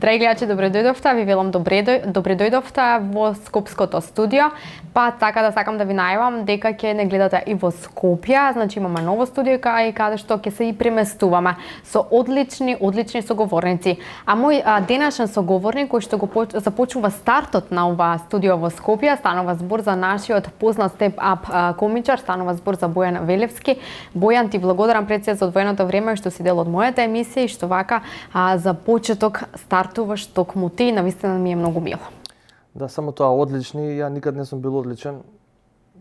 Драги гледачи, добре дојдовте. Ви велам добре дојдовте во Скопското студио. Па така да сакам да ви најавам дека ќе не гледате и во Скопје, значи имаме ново студио каде што ќе се и преместуваме со одлични соговорници. А мој денешен соговорник кој што го започнува стартот на ова студио во Скопје, станува збор за нашиот познат степ-ап комичар, станува збор за Бојан Велевски. Бојан, ти благодарам пред се за одвоеното време што си дел од мојата емисија и што вака за почеток стартуваш токму ти, навистина ми е многу мило. Да, само тоа одлични, ја никад не сум бил одличен.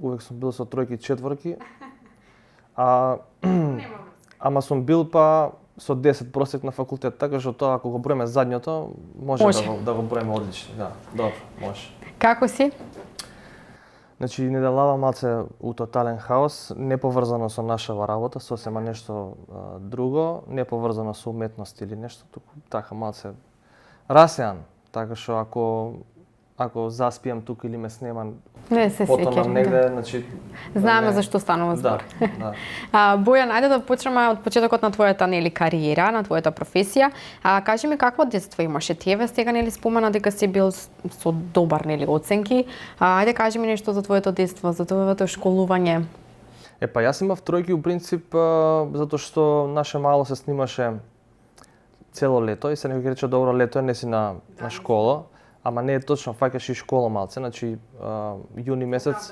Увек сум бил со тројки и четворки. Ама сум бил па со 10 просек на факултет, така што тоа ако го броиме задњото, може. Да го броиме одлични. Да, добро, може. Како си? Значи, неделава малце у тотален хаос, не поврзано со нашава работа, сосема нешто друго, не поврзано со уметност или нешто туку, така малце расеан, така што ако заспиам тука или ме снеман, не се потонам негде, значи знаеме зашто станува збор. Да. Бојан, ајде да почнеме од почетокот на твојата кариера, на твојата професија. Кажи ми какво детство имаше? Тебе сега спомена дека си бил со добар оценки. Ајде кажи ми нешто за твоето детство, за твоето школување. Јас имав тројки у принцип затоа што наше мало се снимаше цело лето и се некој рече добро лето е не си на школа. Ама не е точно, фаќаш и школа малце, значи јуни месец,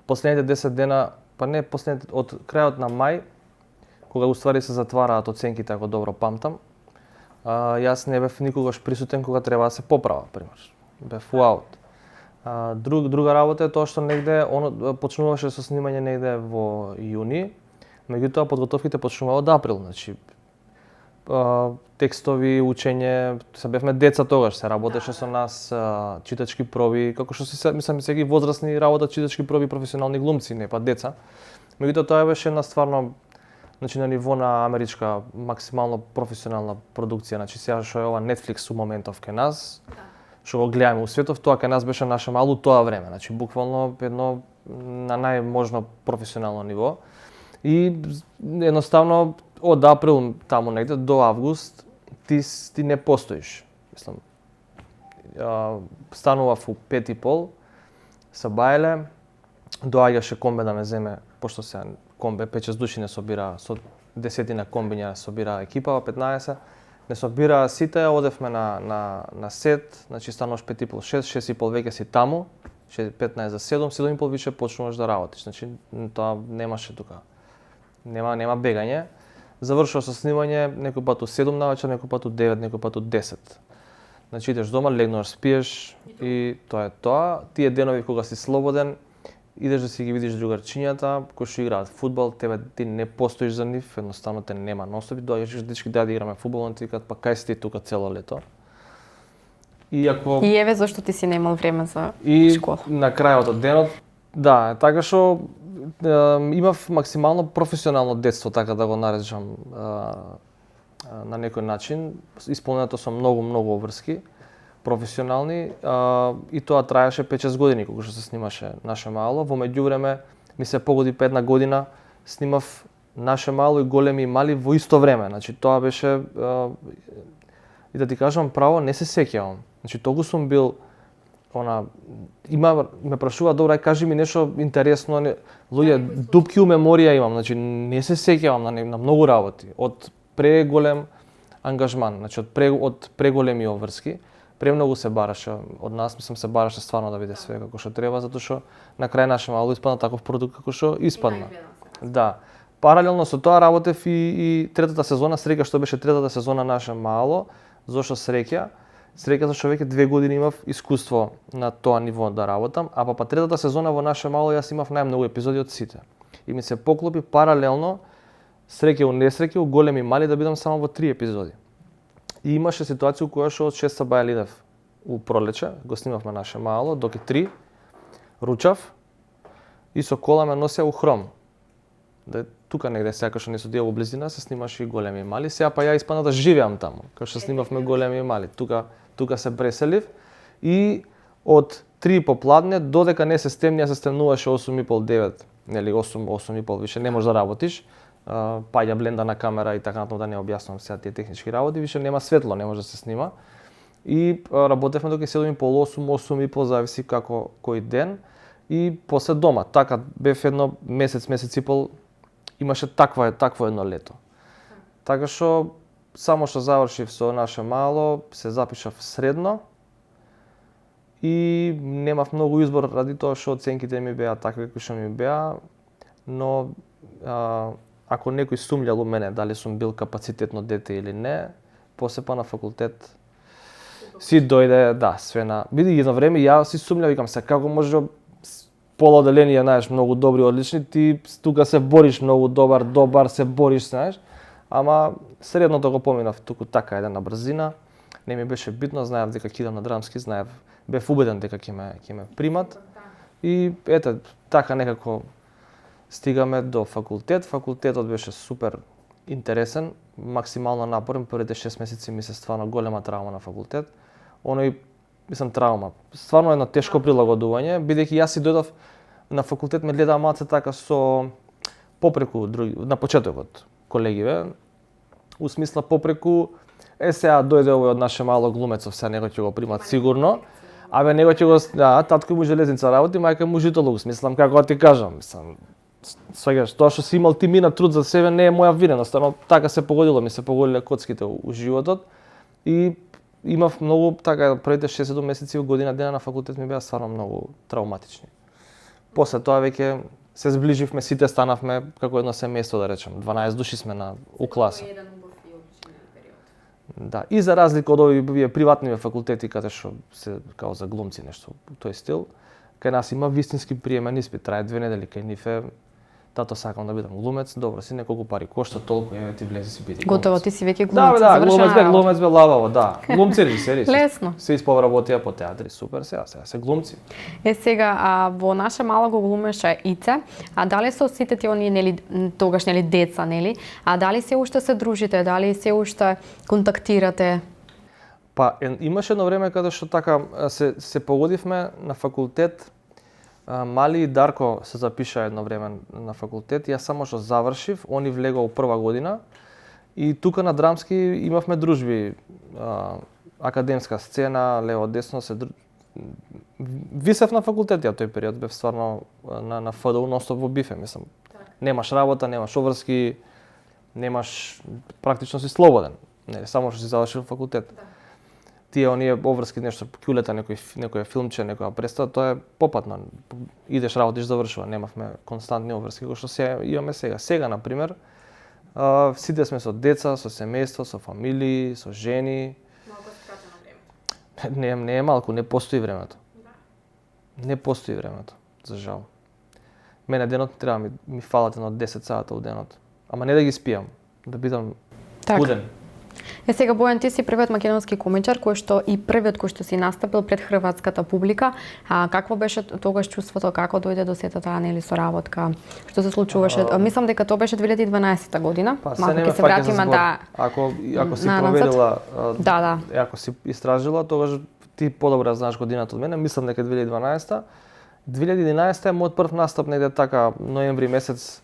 последните 10 дена, па не последните, од крајот на мај, кога уствари се затвараат оценките, ако добро памтам, јас не бев никогаш присутен кога треба да се поправа, пример. Бев уаут. Друга работа е тоа што негде, почнуваше со снимање негде во јуни, меѓутоа подготовките почнува од април, значи текстови, учење, се бевме деца тогаш, се работеше со нас читачки проби, како што мислам сега возрастни работат читачки проби професионални глумци, не па деца. Меѓутоа тоа беше на стварно на ниво на америчка максимално професионална продукција, значи сега што е ова Netflix у моментов кај нас, што го гледаме у светов, тоа кај нас беше наше мало тоа време, значи буквално едно на најможно професионално ниво. И едноставно од април таму негде до август ти не постоиш. Мислам, станував у 5:30 со бајле, доаѓаше комбе да ме земе, пошто се комбе 5-6 души не собира, со 10 комбиња собира екипа, 15, не собира сите, одевме на сет, значи стануваш 5:30, 6:30 веќе си таму, 15 за 7, 7:30 више почнуваш да работиш, значи тоа немаше тука. Нема бегање. Завршува со снимање некој пат у 7 навечер, некој пат у 9, некој пат у 10. Значи идеш дома, легнуваш, спиеш и тоа е тоа. Тие денови кога си слободен, идеш да си ги видиш другарчињата кои што играат фудбал, ти не постоиш за нив, едноставно те нема нонстоп, доаѓаш дечки да играме фудбал, ти кажат па кај си ти тука цело лето. И еве зашто ти си немал време за школа. И на крајот од денот, да, така што имав максимално професионално детство, така да го наречам на некој начин, исполнето со многу врски, професионални, и тоа траеше 5-6 години кога што се снимаше Наше мало. Во меѓувреме ми се погоди 5 година, снимав Наше мало и Големи и мали во исто време. Значи тоа беше и да ти кажам право, не се сеќавам. Значи тогу сум бил ме прашува добро, кажи ми нешто интересно, луѓе, дупки у меморија имам, значи не се сеќавам на многу работи, од преголем ангажман, значи од преголеми обврски, премногу се бараше од нас, мислам се бараше стварно да биде све како што треба, затоа што на крај Наше мало испадна таков продукт како што испадна. Да. Паралелно со тоа работев и третата сезона, среќа што беше третата сезона Наше мало, зошто среќа зашто веќе 2 години имав искуство на тоа ниво да работам, а па третата сезона во Наше мало јас имав најмногу епизоди од сите. И ми се поклопи паралелно, среќа у несреќа, у Големи и мали да бидам само во 3 епизоди. И имаше ситуација која што од 6 баја идев у пролече, го снимавме Наше мало, доки 3, ручав и со кола ме носеа у Хром. Тука негде сега што не се одија во близина, се снимаше и Големи и мали, сега па ја испадна да живеам таму, кај што снимавме Големи и мали. Тука се преселив и од 3 попладне додека не се стемни, се стемнуваше 8:30-9, нели 8:30 више не можеш да работиш. Паѓа бленда на камера и така натаму, да не објаснувам сега тие технички работи, више нема светло, не може да се снима. и работевме до 7:30, 8:30, зависи како кој ден, и после дома. Така бев едно месец и пол, имаше такво едно лето. Така што само што завршив со наше мало, се запишав средно и немав многу избор ради тоа што оценките ми беа такви кои што ми беа, но ако некој сумљал у мене дали сум бил капацитетно дете или не, после па на факултет си дојде, да, све на... Биди едно време ја си сумљав, викам се како може пола одделение, знаеш, многу добри, одлични, ти тука се бориш многу добар, се бориш, знаеш, ама средното го поминав туку така еден на брзина, не ми беше битно, знаев дека ќе идам на драмски, бев убеден дека ќе ме примат и ете, така некако стигаме до факултет. Факултетот беше супер интересен, максимално напорен, првите 6 месеци ми се стварно голема травма на факултет. Травма. Стварно едно тешко прилагодување, бидејќи јас си дојдов на факултет, ме гледаа малце така со попреку на почетокот колегиве, у смисла попреку сега дојде овој од наше мало глумецов, сега него ќе го примат сигурно. Абе него ќе го, да, татко му железница работи, мајка му житолог, смислам како ти кажам, сваѓаш, тоа што си имал ти мина труд за себе не е моја вина, стварно така се погодило, ми се погодиле коцките у животот и имав многу така првите 6-7 месеци година дена на факултет ми беа стварно многу травматични. После тоа веќе се зближивме, сите станавме како едно семејство, да речем, 12 души сме у класа. Да, и за разлика од овие приватни факултети каде што се као за глумци нешто тој стил, кај нас има вистински приемен испит, трае 2 недели, кај нив е тато сакам да бидам глумец, добро си, неколку пари кошта, толку, еве ти влези си биди. Готово, ти си веќе глумец. Да, глумец бе лабаво, да. Глумци режисери. Лесно. Се испоработија по театри, супер, сега се глумци. Сега во наше мало го глумеше Ице, дали со сите ти оние нели тогаш нели деца, нели? Дали се уште се дружите, дали се уште контактирате? Па имаше едно време каде што така се погодивме на факултет. Мали и Дарко се запиша едно време на факултет, јас само што завршив, они влегоа у прва година и тука на драмски имавме дружби, академска сцена, лево десно висев на факултет ја тој период, бев стварно на ФДУ ностоп во бифе, мислам. Немаш работа, немаш обврски, практично си слободен, не само што си завршил факултет. Тие оние обврски нешто кјулета, некој филмче, некоја представа, тоа е попатно. Идеш, работиш, завршува, немавме константни обврски кои што се имаме сега. Сега на пример, сите сме со деца, со семејство, со фамилии, со жени. Малку скратено време. Не е малку, не постои времето. Не постои времето, за жал. Мене денот треба ми фалат едно 10 сата у денот. Ама не да ги спијам, да бидам буден. Сега Бојан, ти си првиот македонски комичар кој што и првиот кој што си настапил пред хрватската публика. Какво беше тогаш чувството, како дојде до сета таа нели соработка? Што се случуваше? Мислам дека тоа беше 2012 година. Малку ќе се вратиме да ако си проверила, ако си истражила, тогаш ти подобро знаеш годината од мене, мислам дека 2012. 2011 е мојот прв настап негде така ноември месец,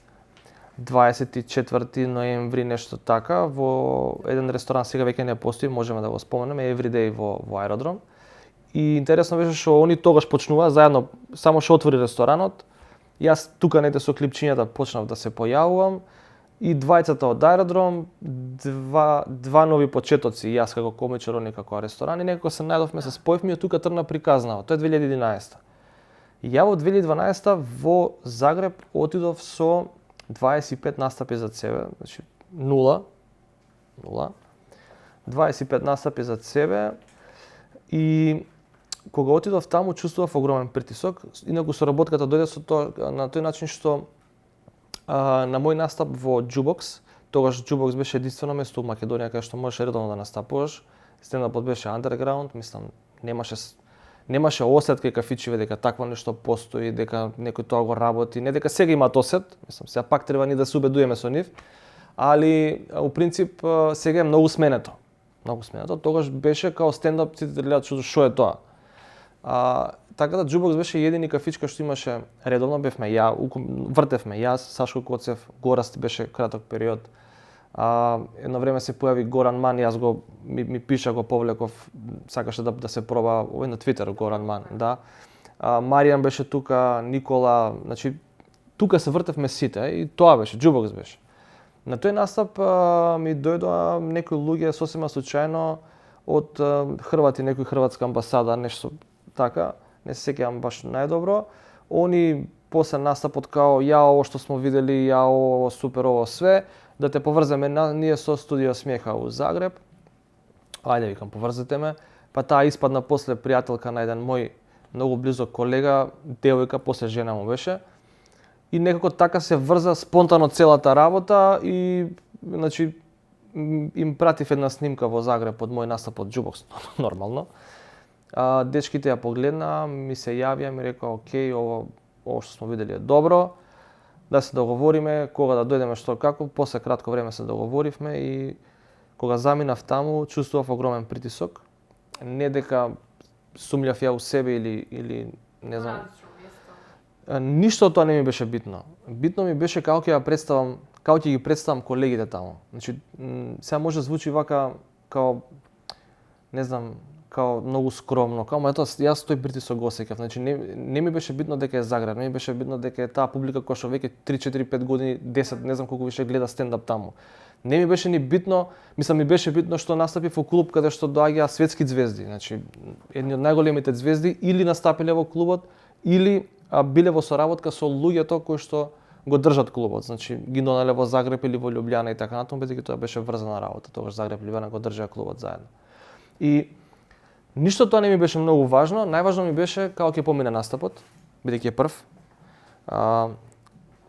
24 ноември, нешто така, во еден ресторан, сега веќе не постои, можеме да го споменеме, Everyday во аеродром. И интересно беше што они тогаш почнува заедно, само што отвори ресторанот. Јас тука негде со клипчињата почнав да се појавувам и двајцата од аеродром, два нови почетоци, јас како комичар, они како ресторан, и некако се најдовме, се спојавме и тука тргна приказнава. Тоа е 2011. И ја во 2012 во Загреб отидов со 25 настапи зад себе, значи 0. 25 настапи зад себе и кога отидов таму чувствував огромен притисок. Инаку соработката дојде со тоа на тој начин што на мој настап во Jukebox, тогаш Jukebox беше единствено место во Македонија каде што можеш редовно да настапуваш. Стендапот беше underground, мислам, немаше осет кај кафичиве дека такво нешто постои, дека некој тоа го работи, не дека сега имаат осет, мислам, сега пак треба ни да се убедуваме со нив, али у принцип сега е многу сменето. Многу сменето, тогаш беше као стендап, сите гледаат што е тоа. Така да Jukebox беше едини кафичка што имаше редовно, бевме вртевме јас, Сашко Коцев, Горасти беше краток период, Едно време се појави Горан Ман и јас ми пиша, го повлеков, сакаше да се проба овој на Твитер Горан Ман, да. Маријан беше тука, Никола, значи тука се вртевме сите и тоа беше, Jukebox беше. На тој настап ми дојдоа некои луѓе сосема случајно од Хрвати, некој хрватска амбасада, нешто така, не се сеќавам баш најдобро. Они после настапот као јао што смо видели, јао супер ово све, да те поврземе ние со студио Смеха у Загреб. Ајде викам, поврзете ме. Па таа испадна после пријателка на еден мој многу близок колега, девојка, после жена му беше. И некако така се врза спонтано целата работа и значи им пратив една снимка во Загреб од мој настап од Jukebox, нормално. Дечките ја погледнаа, ми се јавија, ми рекоа окей, ово што смо видели е добро, да се договориме кога да дојдеме што како. После кратко време се договоривме и кога заминав таму, чувствував огромен притисок. Не дека сумљав ја у себе или не знам. Ништо од тоа не ми беше битно. Битно ми беше како ќе ја представам, како ќе ги представам колегите таму. Значи, сега може звучи вака као не знам, као многу скромно, као ето јас тој притисок го осеќав. Значи не ми беше битно дека е Загреб, не ми беше битно дека е таа публика која што веќе 3-4-5 години, 10, не знам колку више гледа стендап таму. Не ми беше ни битно, мислам ми беше битно што настапи во клуб каде што доаѓаа светски ѕвезди, значи едни од најголемите ѕвезди или настапиле во клубот или биле во соработка со луѓето кои што го држат клубот, значи ги донале во Загреб или во Лјубљана и така натаму, бидејќи тоа беше врзана работа, тогаш Загреб и Лјубљана го држаа клубот заедно. И ништо тоа не ми беше многу важно, најважно ми беше како ќе помине настапот, бидејќи е прв.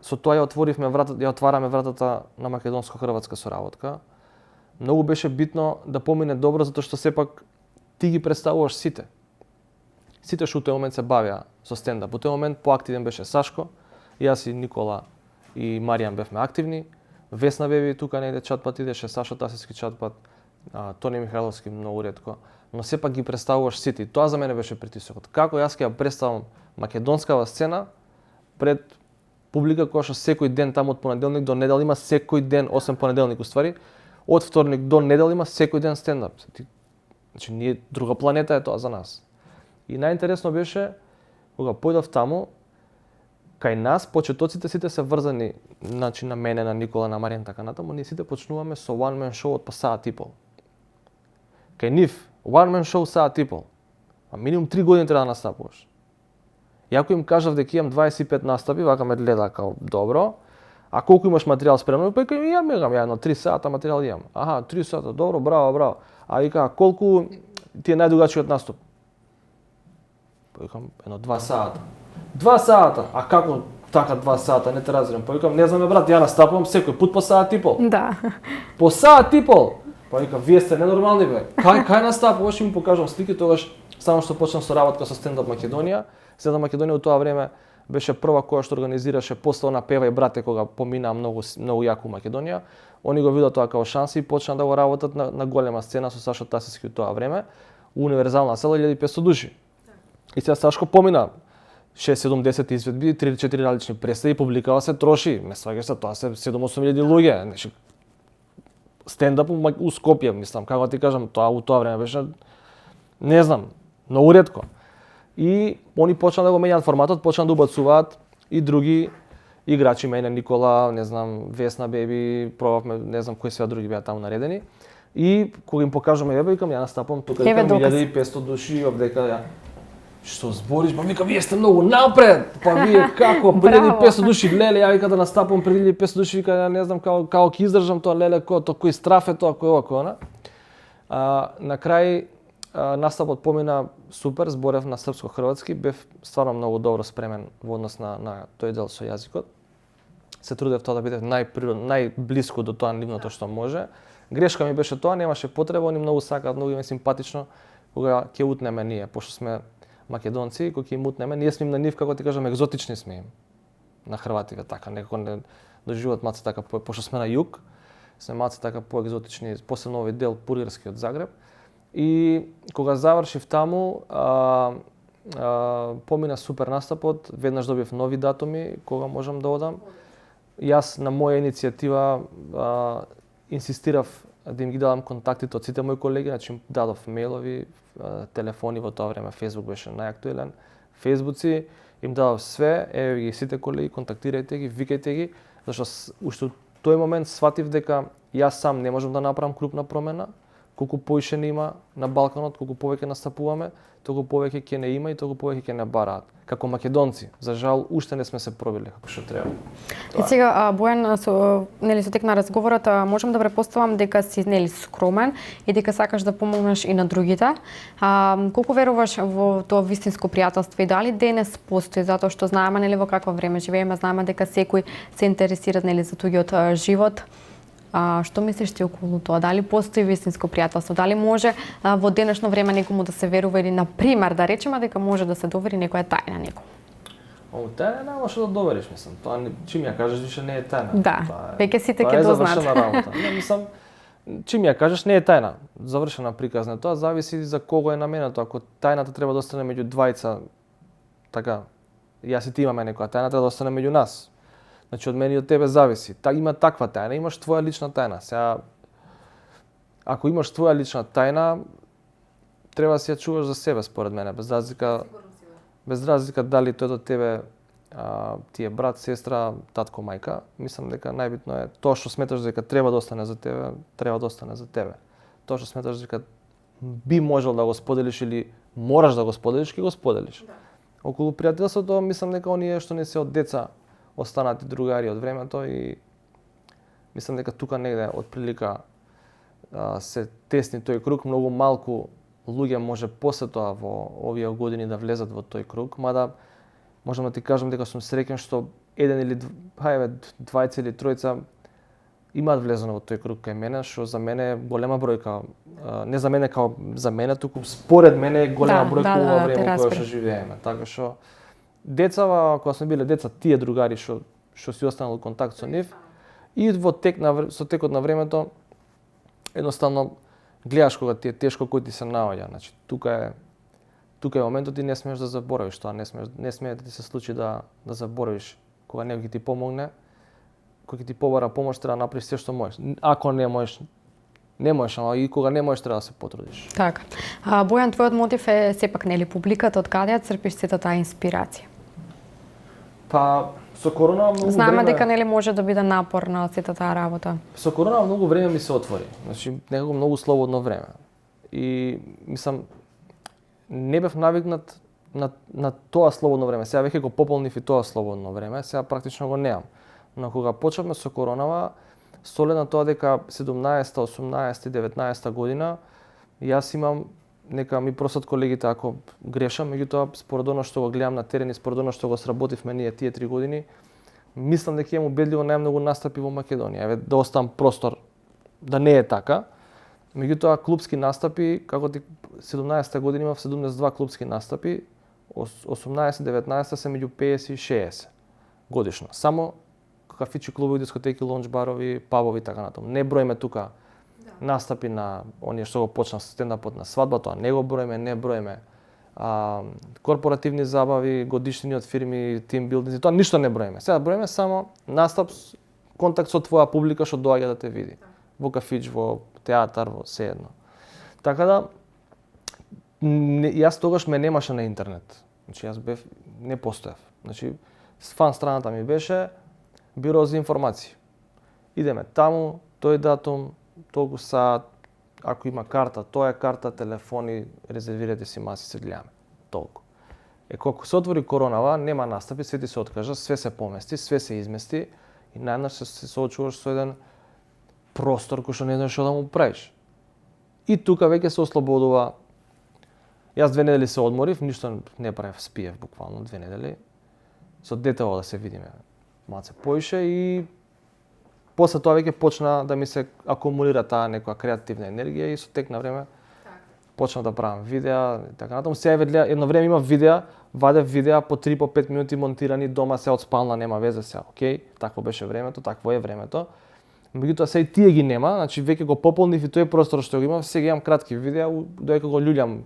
Со тоа ја отвараме вратата на македонско-хрватска соработка. Многу беше битно да помине добро затоа што сепак ти ги представуваш сите. Сите што у тој момент се бавеа со стендап. У тој момент поактивен беше Сашко, јас и Никола и Маријан бевме активни. Весна Беби тука негде чатпат идеше, Сашо Тасевски чатпат, Тони Михайловски многу ретко, но сепак ги представуваш сите. Тоа за мене беше притисокот. Како јас ќе ја представам македонскава сцена пред публика која што секој ден таму од понеделник до недела има секој ден, освен понеделник уствари, од вторник до недела има секој ден стендап. Значи ние друга планета е тоа за нас. И најинтересно беше кога појдов таму, кај нас почетоците сите се врзани, значи на мене, на Никола, на Маријан така натаму, ние сите почнуваме со one man show од па саат и пол. Кај нив one man show саат и пол. А минимум 3 години треба да настапуваш. Јако им кажав дека имам 25 настапи, вака ме гледа као добро. А колку имаш материјал спремно? Па ја имам едно 3 сата материјал имам. Аха, 3 сата, добро, браво, браво. А вика колку ти е најдугачкиот настап? Па викам едно 2 сата. 2 сата. А како така 2 сата? Не те разбирам. Па викам не знам брат, ја настапувам секој пат по саат и пол. Да. По саат и пол. Па викам вие сте ненормални бе. Кај настапуваш, им покажам слики, тогаш само што почнав со работа со Стендап Македонија. Стендап Македонија у тоа време беше прва која што организираше поставна пева и брате кога поминаа многу јако у Македонија. Они го видат тоа како шанса и почнаа да го работат на голема сцена со Сашо Тасевски у тоа време. Универзална сала 1500 души. И сега Сашко помина 6-70 изведби, 3-4 различни представи, публикава се троши. Ме сваѓаш се, тоа се 7-8 илјади луѓе. Значи стендап у Скопје, мислам, како ти кажам, тоа у тоа време беше не знам, многу ретко. И они почнаа да го менјаат форматот, почнаа да убацуваат и други играчи, мене, Никола, не знам, Весна Беби, пробавме, не знам кои сега други беа таму наредени. И кога им покажаме ја викам, ја настапам тука 1500 души, овдека ја што збориш, па вика вие сте многу напред. Па вие како пред 1500 души леле, ја вика да настапам пред 1500 души, вика ја не знам како ќе издржам тоа леле, кој страф е тоа, кој ова, кој она. На крај настапот помина супер, зборев на српско-хрватски, бев стварно многу добро спремен во однос на тој дел со јазикот. Се трудев тоа да бидев најблиску до тоа нивното што може. Грешка ми беше тоа, немаше потреба, они многу сакаат, многу им е симпатично кога ќе утнеме ние, пошто сме македонци, кога ќе им утнеме, ние сме им на нив, како ти кажам, екзотични сме им. На хрвативе така, некако не доживуваат маца така, пошто сме на југ, сме маца така поекзотични, посебно овој дел пурирски од Загреб. И кога завршив таму, помина супер настапот, веднаш добив нови датуми кога можам да одам. Јас на моја иницијатива инсистирав да им ги дадам контактите од сите мои колеги, значи им дадов мејлови, телефони, во тоа време Facebook беше најактуелен, Фејсбуци, им дадов све, еве ги сите колеги, контактирајте ги, викајте ги, зашто уште од тој момент сватив дека јас сам не можам да направам крупна промена, колку поише не има на Балканот, колку повеќе настапуваме, толку повеќе ќе не има и толку повеќе ќе не бараат. Како македонци, за жал, уште не сме се пробиле како што треба. И сега, Бојан, со тек на разговорот, можам да претпоставам дека си скромен и дека сакаш да помогнеш и на другите. Колку веруваш во тоа вистинско пријателство и дали денес постои, затоа што знаеме во какво време живееме, знаеме дека секој се интересира за туѓиот живот. Што мислиш ти околу тоа? Дали постои вистинско пријателство? Дали може во денешно време некому да се верува или, например, да речеме дека може да се довери некоја тајна некому? Тајна не може да довериш, мислам. Тоа чим ја кажеш више не е тајна. Да, веќе сите ќе дознаат. Тоа е завршена работа. Мислам, чим ја кажеш не е тајна. Завршена приказна. Тоа зависи за кого е наменето. Ако тајната треба да остане меѓу двајца, така, јас и ти имаме некоја тајна, треба да остане меѓу нас. Значи од мене и од тебе зависи. Има таква тајна, имаш твоја лична тајна. Сега, ако имаш твоја лична тајна, треба да си ја чуваш за себе, според мене, без разлика дали тој до тебе ти е брат, сестра, татко, мајка. Мислам дека најбитно е тоа што сметаш дека треба да остане за тебе, треба да остане за тебе. Тоа што сметаш дека би можел да го споделиш или мораш да го споделиш, ќе го споделиш. Да. Околу пријателството, мислам дека оние што не се од деца останати другари од времето и мислам дека тука негде од прилика се тесни тој круг, многу малку луѓе може после тоа во овие години да влезат во тој круг, мада можам да ти кажам дека сум среќен што еден или двајца или тројца имаат влезено во тој круг кај мене, што за мене е голема бројка, не за мене као за мене, туку според мене е голема бројка во време во кое што живееме, така што децава, кога сме биле деца, тие другари што си останал контакт со нив и со текот на времето едноставно гледаш кога ти е тешко, кој ти се наоѓа. Значи тука е моментот и не смееш да заборавиш тоа, не смее да ти се случи да заборавиш кога некој ти помогне, кој ти побара помош, треба да направиш се што можеш. Ако не можеш, ама и кога не можеш треба да се потрудиш. Така. Бојан, твојот мотив е сепак нели публиката, од каде ја црпиш сета таа инспирација? Па со корона многу знаеме дека нели може да биде напорна сета таа работа. Со корона многу време ми се отвори. Значи некако многу слободно време. И мислам не бев навикнат на тоа слободно време. Сега веќе го пополнив и тоа слободно време, сега практично го немам. Но кога почнавме со коронава, со оглед на тоа дека 17, 18 и 19 година, јас имам нека ми простат колегите ако грешам, меѓутоа според оно што го гледам на терен и според оно што го сработивме ние тие 3 години, мислам дека имам убедливо најмногу настапи во Македонија. Еве да оставам простор да не е така. Меѓутоа клупски настапи, како ти 17 година имав 72 клупски настапи, 18-19 се меѓу 50 и 60 годишно. Само кафичи, клубови, дискотеки, лонч барови, пабови така натаму. Не броиме тука настапи на оние што го почна стендапот на свадба, тоа не го броиме, не броиме корпоративни забави, годишнини од фирми, тимбилдинзи, тоа ништо не броиме. Сега броиме само настап, контакт со твоја публика што доаѓа да те види. Во кафич, во театар, во сеедно. Така да, јас тогаш ме немаше на интернет. Значи јас не постоев. Значи фан страната ми беше Биро за информации. Идеме таму, тој датум, толку саат, ако има карта, тоа е карта, телефони, резервирате си маси, се гледаме. Толку. Кога се отвори коронава, нема настапи, све ти се откажа, све се помести, све се измести и најнаш се соочуваш со еден простор кој што не знаеш што да му правиш. И тука веќе се ослободува. Јас 2 недели се одморив, ништо не правев, спиев буквално 2 недели. Со детево да се видиме малце поише и после тоа веќе почна да ми се акумулира таа некоја креативна енергија и со тек на време почнав да правам видеа и така натаму. Сега едно време имав видеа, вадев видеа по 3 по 5 минути монтирани дома се од спална, нема везе сега, окей, такво беше времето, такво е времето. Меѓутоа се и тие ги нема, значи веќе го пополнив и тој простор што го имав, сега имам кратки видеа, додека го љулјам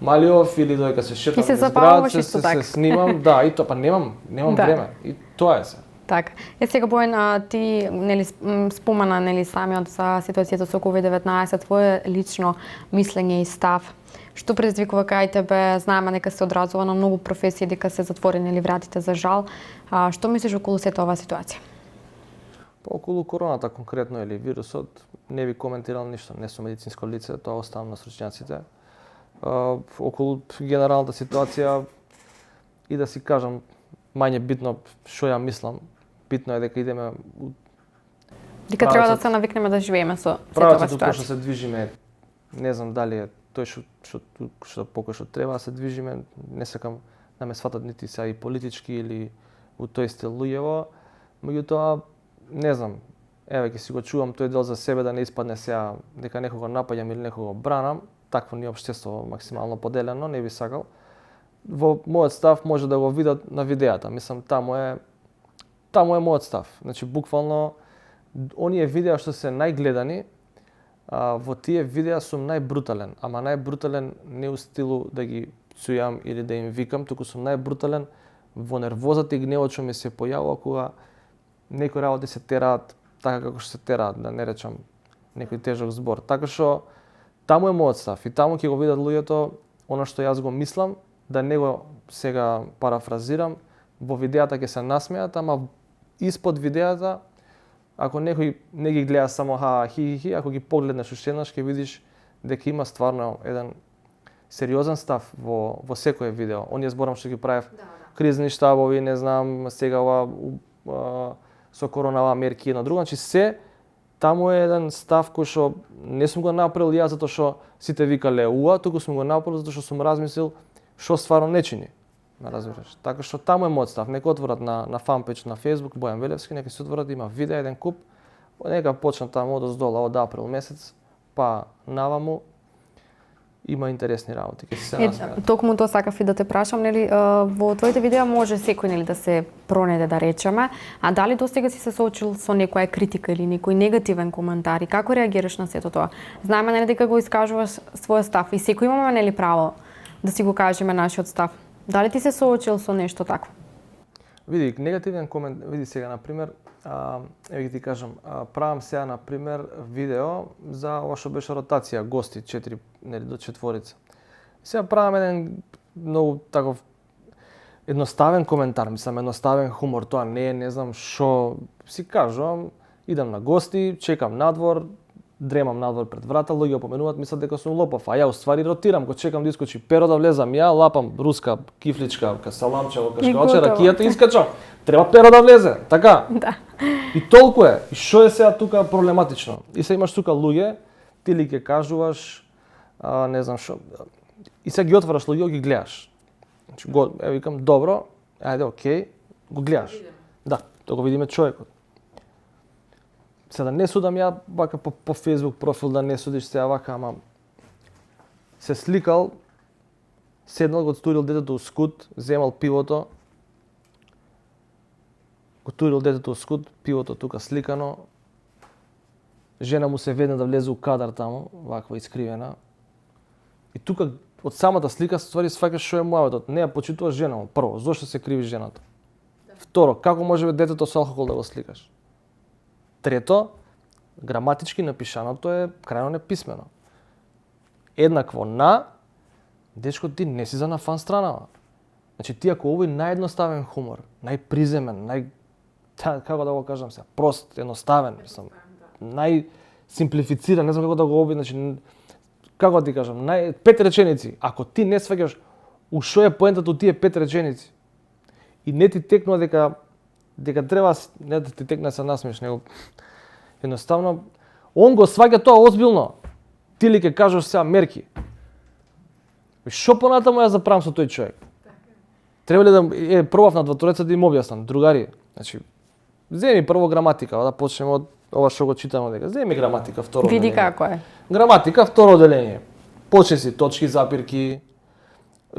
Малиов или додека се шетам низ град, се снимам, да, и тоа па немам време. И тоа е се. Така. Сега Бојан, ти нели спомена нели самиот за ситуацијата со COVID-19, твое лично мислење и став. Што предизвикува кај тебе? Знаеме дека се одразува на многу професии, дека се затворени нели вратите за жал. Што мислиш околу сета оваа ситуација? Околу короната конкретно или вирусот не би коментирал ништо, не сум медицинско лице, тоа оставам на стручњаците. Околу генералната ситуација и да си кажам мање битно што ја мислам, битно е дека идеме Дека треба да се навикнеме да живееме со сета оваа правецот ситуација. што се движиме, не знам дали е тој што покој што треба да се движиме, не сакам да ме сватат нити сега и политички или у тој стил луѓево, меѓутоа не знам, еве ќе си го чувам тој дел за себе да не испадне сега дека некого напаѓам или некого бранам, такво ни општество максимално поделено, не би сакал. Во мојот став може да го видат на видеата, мислам таму е мојот став. Значи буквално оние видеа што се најгледани, во тие видеа сум најбрутален, ама најбрутален не у стилу да ги пцујам или да им викам, туку сум најбрутален во нервозата и гневот што ми се појавува кога некои работи се тераат така како што се тераат, да не речам некој тежок збор. Така што таму е мојот став и таму ќе го видат луѓето она што јас го мислам, да не го сега парафразирам, во видеата ќе се насмеат, ама испод видеата ако некој не ги гледа само хи, ако ги погледнеш уште еднаш ќе видиш дека има стварно еден сериозен став во секое видео. Оние зборам што ги правев кризни штабови, не знам, сега со коронава мерки на друго, значи се таму е еден став кој што не сум го направил јас затоа што сите викале уа, туку сум го направил затоа што сум размислил што стварно не чини. Ме разбираш? Така што таму е мојот став. Нека отворат на фанпејдж на Facebook Бојан Велевски, нека се отворат, има видеа еден куп. Нека почнат таму одоздола од април месец, па наваму има интересни работи, ќе се насмеат. Токму тоа сакав и да те прашам, нели во твоите видеа може секој нели да се пронеде да речеме, а дали досега си се соочил со некоја критика или некој негативен коментар и како реагираш на сето тоа? Знаеме нели дека го искажуваш својот став и секој имаме нели право да си го кажеме нашиот став. Дали ти се соочил со нешто такво? Види, негативен коментар, види сега, например, еве ти кажам, правам сега, например, видео за ова што беше ротација, гости, 4, нели, до 4. Сега правам еден многу таков едноставен коментар, мислам, едноставен хумор, тоа не е, не знам што, си кажувам, идам на гости, чекам надвор, дремам надвор пред врата, луѓе опоменуваат, мислат дека сум лопав, а ја уствари ротирам, го чекам да искочи перо да влезам, ја лапам руска кифличка, саламче, кашкалче, ракијата и искачам. Треба перо да влезе, така? Да. И толку е. И што е сега тука проблематично? И се имаш тука луѓе, ти ли ќе кажуваш, не знам што, и сега ги отвараш луѓе, ги гледаш. Значи, викам, добро, ајде, окей, го гледаш. Да, да го видиме човекот. Сега да не судам ја вака по Facebook профил, да не судиш сега вака, ама се сликал, седнал, го турил детето у скут, земал пивото, го турил детето у скут, пивото тука сликано, жена му се ведна да влезе у кадар таму, ваква искривена. И тука од самата слика ствари сваќаш што е муабетот. Не ја почитуваш жена му, прво, зошто се криви жената? Второ, како може детето со алкохол да го сликаш? Трето, граматички напишаното е крајно неписмено. Еднакво на, дечко, ти не си за на фан странава. Значи ти ако овој наједноставен хумор, најприземен, како да го кажам сега, прост, едноставен, мислам, најсимплифициран, не знам како да го значи како да ти кажам, 5 реченици. Ако ти не сваќаш у што е поентата од тие 5 реченици и не ти текнува дека треба не да ти текне се насмеш, него едноставно он го сваќа тоа озбилно. Ти ли ќе кажеш сега мерки? Што понатаму ја заправам со тој човек? Треба ли да пробав на двотореца да им објаснам, другари? Значи, земи прво граматика, да почнеме од ова што го читаме дека. Земи граматика, второ Види деление. како е. Граматика, второ деление. Почни си точки, запирки,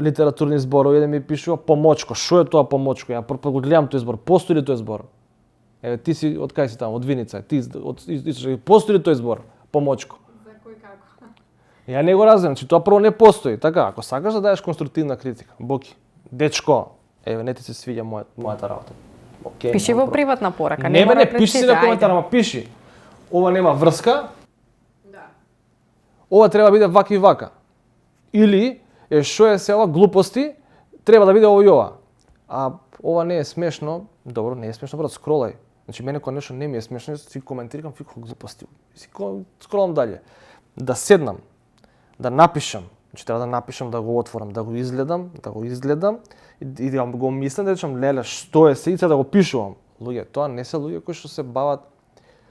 литературни зборови, да ми пишува помочко. Што е тоа помочко? Ја го гледам тој збор. Постои ли тој збор? Еве ти си од кај си таму, од Виница, ти од постои ли тој збор? Помочко. За кој како? Ја не го разбирам, че тоа прво не постои. Така, ако сакаш да даеш конструктивна критика, боки, дечко, еве не ти се свиѓа мојата работа. Океј. Пиши во приватна порака, Не мора не пиши експлицитно, на коментар, ајде. ама пиши. Ова нема врска. Ова треба да биде вака и вака. Или што е се ова глупости, треба да биде ова и ова. А ова не е смешно, добро, не е смешно, брат, скролај. Значи мене кога нешто не ми е смешно, си коментирам фико глупости. Си скролам дале. Да седнам, да напишам, значи треба да напишам, да го отворам, да го изгледам и да го мислам, да речам леле што е се и сега да го пишувам. Луѓе, тоа не се луѓе кои што се бават.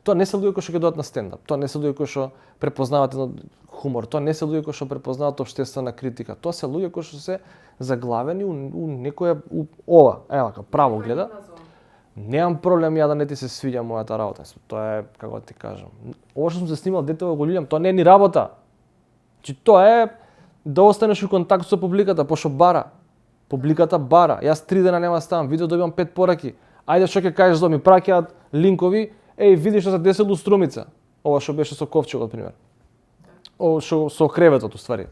Тоа не се луѓе кои што ќе дојдат на стендап. Тоа не се луѓе кои што препознаваат едно хумор. Тоа не се луѓе кои што препознаваат општествена критика. Тоа се луѓе кои што се заглавени у некоја ова, ева, право гледа. Немам проблем ја да не ти се свиѓа мојата работа. Тоа е, како ти кажам, ова што сум се снимал детето го љубам, тоа не е ни работа. Значи тоа е да останеш у контакт со публиката, пошто бара. Публиката бара. Јас 3 дена нема ставам видео, добивам 5 пораки. Ајде што ќе кажеш за ми праќаат линкови, види што се десило у Струмица. Ова што беше со ковчегот, пример. Ова што со креветот уствари.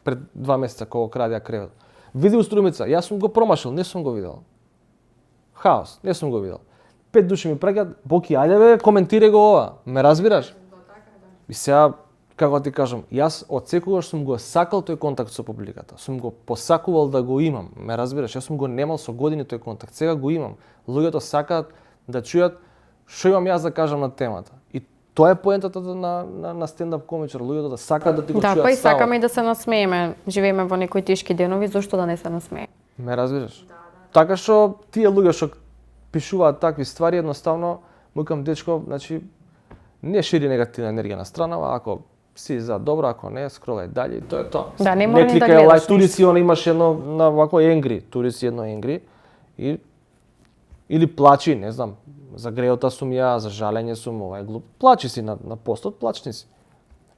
Пред 2 месеца кога крадеа кревет. Види у Струмица, јас сум го промашил, не сум го видел. Хаос, не сум го видел. 5 души ми праќаат, Боки, ајде бе, коментирај го ова. Ме разбираш? И сега, како ти кажам, јас од секогаш сум го сакал тој контакт со публиката. Сум го посакувал да го имам. Ме разбираш? Јас сум го немал со години тој контакт. Сега го имам. Луѓето сакаат да чујат што имам јас да кажам на темата. И тоа е поентата на стендап комичар, луѓето да сакаат да ти го чујат. Да, па и ставот. сакаме и да се насмееме. Живееме во некои тешки денови, зошто да не се насмееме? Ме разбираш? Така што тие луѓе што пишуваат такви ствари, едноставно му викам дечко, значи не шири негативна енергија на странава, ако си за добро, ако не, скролај дале и тоа е тоа. Да, не мора ни да кликај гледаш лајк, тури си она имаш едно на вако енгри, тури си едно енгри и или плачи, не знам, за греота сум ја, за жалење сум, ова е глуп. Плачи си на постот, плачни си.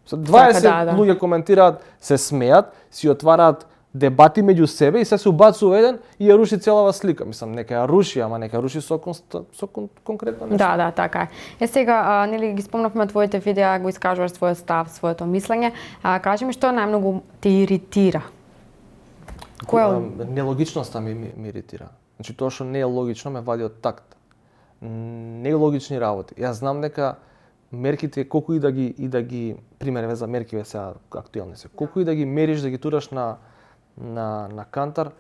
20 да. луѓе коментираат, се смеат, си отвараат дебати меѓу себе и се убацува еден и ја руши целава слика. Мислам, нека ја руши, ама нека ја руши со конкретно нешто. Да, така е. Сега, нели ги спомнавме твоите видеа, го искажуваш својот став, своето мислење. Кажи ми што најмногу те иритира? Нелогичноста ми иритира. Значи тоа што не е логично ме вади од такт. Нелогични работи. Јас знам дека мерките колку и да ги пример за меркиве сега актуелни се. Колку и да ги мериш, да ги тураш на кантар,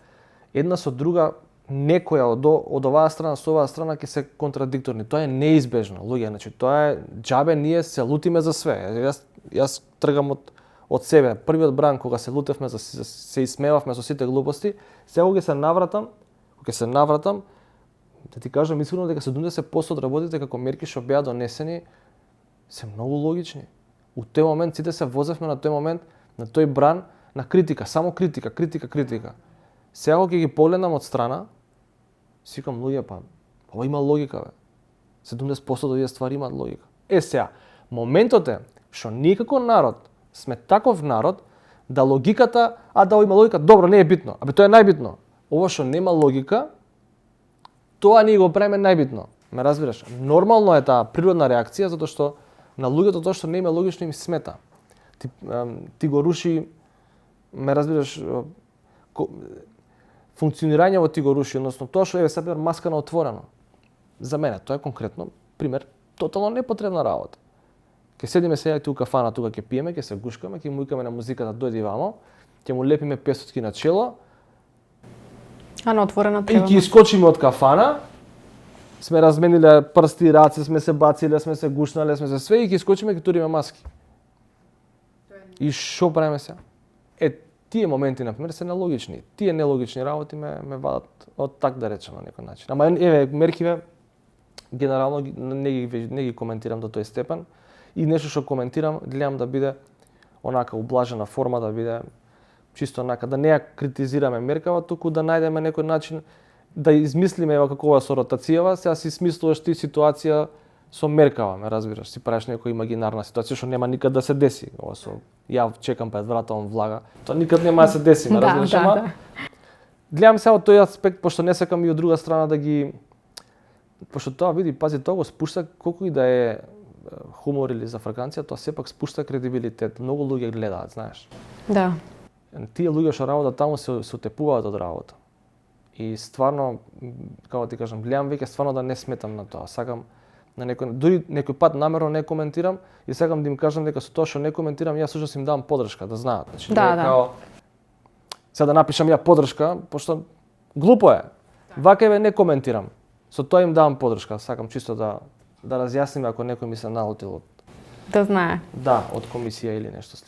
една со друга некоја од оваа страна со оваа страна ќе се контрадикторни. Тоа е неизбежно, луѓе, значи тоа е џабе ние се лутиме за све. Јас тргам од себе. Првиот бран кога се лутевме се исмевавме со сите глупости, сега кога се навратам, да ти кажам искрено дека 70% од работите како мерки што беа донесени се многу логични. У тој момент сите се возевме на тој момент, на тој бран на критика, само критика. Сега кога ги погледнам од страна, си викам луѓе, па ова има логика бе. 70% од овие ствари имаат логика. Сега, моментот е што ние како народ сме таков народ да логиката, да има логика, добро, не е битно. Тоа е најбитно. Ова што нема логика, тоа ние го правиме најбитно. Ме разбираш? Нормално е таа природна реакција затоа што на луѓето тоа што не има логично им смета. Ти го руши, ме разбираш, функционирањето ти го руши, односно тоа што е сега маска на отворено. За мене тоа е конкретно пример тотално непотребна работа. Ке седиме сега у кафана, тука ќе пиеме, ќе се гушкаме, ќе му викаме на музиката дојди вамо, ќе му лепиме песотки на чело. А на отворена И треба. ќе искочиме од кафана. Сме размениле прсти, раце, сме се бациле, сме се гушнале, сме се све и ќе искочиме ќе туриме маски. И што правиме сега? Тие моменти на пример се нелогични. Тие нелогични работи ме вадат од так да речем на некој начин. Ама меркиве генерално не ги коментирам до тој степен и нешто што коментирам гледам да биде онака ублажена форма, да биде чисто онака да не ја критизираме меркава, туку да најдеме некој начин да измислиме ева како ова со ротацијава, сега си смислуваш ти ситуација со меркава, ме разбираш, си правиш некоја имагинарна ситуација што нема никад да се деси. Ова со ја чекам пред врата, он влага. Тоа никад нема да се деси, ме разбираш, ама гледам сега од тој аспект, пошто не сакам и од друга страна да ги пошто тоа види, пази, тоа го спушта колку и да е хумор или зафрканција, тоа сепак спушта кредибилитет. Многу луѓе гледаат, знаеш. Да. Тие луѓе што работат таму се утепуваат од работа. И стварно, како ти кажам, гледам веќе стварно да не сметам на тоа. Сакам на некој, дури некој пат намерно не коментирам и сакам да им кажам дека со тоа што не коментирам, јас всушност им давам поддршка, да знаат. Значи, Да, не е да. као сега да напишам ја поддршка, пошто глупо е. Вака не коментирам. Со тоа им давам поддршка, сакам чисто да разјасним ако некој ми се налутил од Да знае. да, од комисија или нешто слично.